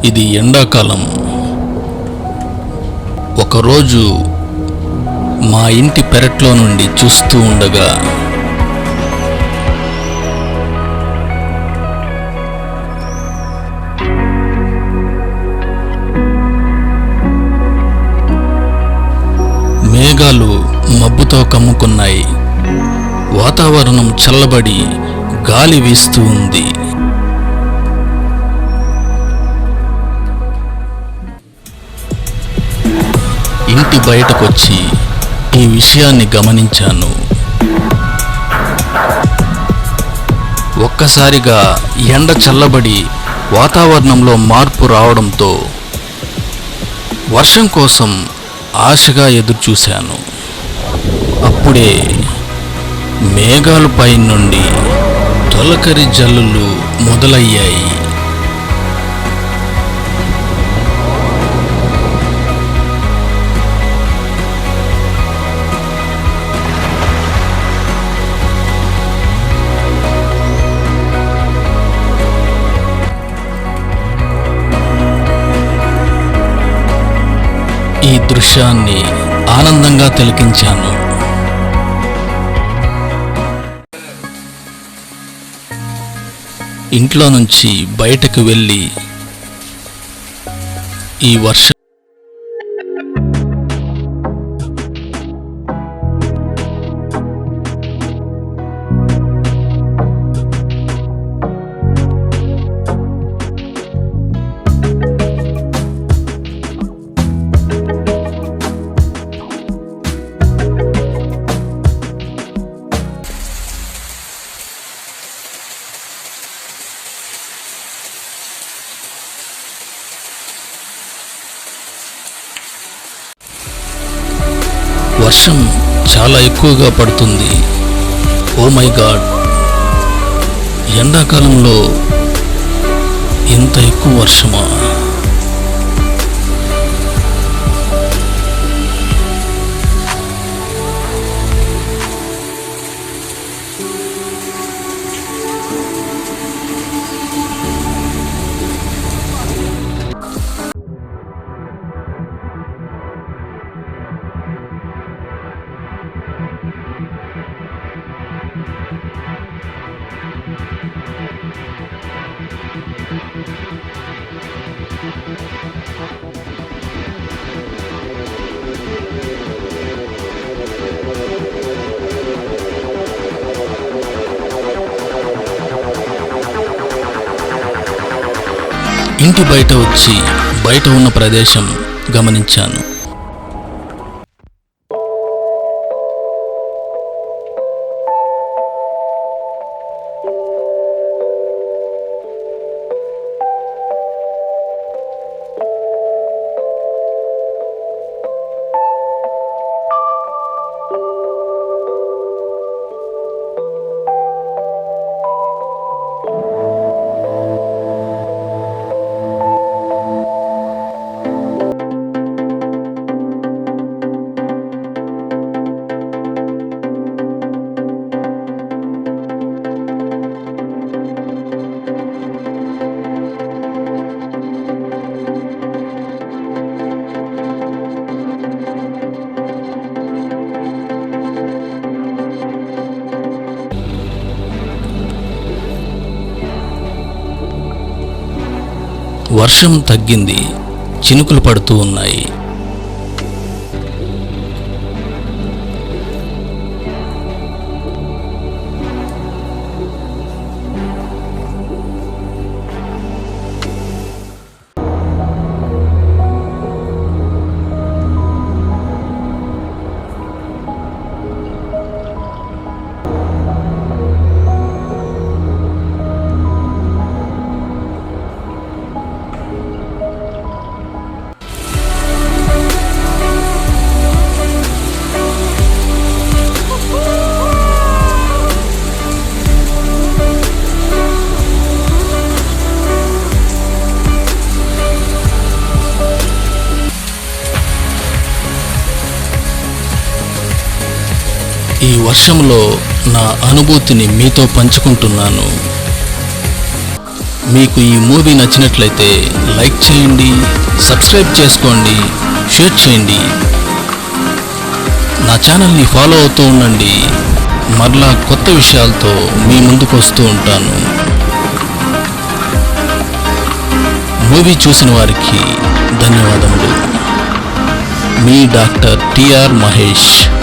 ఇది ఎండాకాలం. ఒకరోజు మా ఇంటి పెరట్లో నుండి చూస్తూ ఉండగా మేఘాలు మబ్బుతో కమ్ముకున్నాయి. వాతావరణం చల్లబడి గాలి వీస్తూ ఉంది. ఇంటి బయటకొచ్చి ఈ విషయాన్ని గమనించాను. ఒక్కసారిగా ఎండ చల్లబడి వాతావరణంలో మార్పు రావడంతో వర్షం కోసం ఆశగా ఎదురుచూశాను. అప్పుడే మేఘాలపై నుండి తొలకరి జల్లులు మొదలయ్యాయి. ఈ దృశ్యాన్ని ఆనందంగా తిలకించాను. ఇంట్లో నుంచి బయటకు వెళ్ళి ఈ వర్షం వర్షం చాలా ఎక్కువగా పడుతుంది. ఓ మై గాడ్, ఎండాకాలంలో ఇంత ఎక్కువ వర్షమా? ఇంటి బయట వచ్చి బయట ఉన్న ప్రదేశం గమనించాను. వర్షం తగ్గింది. చినుకులు పడుతూ ఉన్నాయి. ఈ వర్షంలో నా అనుభూతిని మీతో పంచుకుంటున్నాను. మీకు ఈ మూవీ నచ్చినట్లయితే లైక్ చేయండి, సబ్స్క్రైబ్ చేసుకోండి, షేర్ చేయండి. నా ఛానల్ని ఫాలో అవుతూ ఉండండి. మరలా కొత్త విషయాలతో మీ ముందుకు వస్తూ ఉంటాను. మూవీ చూసిన వారికి ధన్యవాదములు. మీ డాక్టర్ T.R. మహేష్.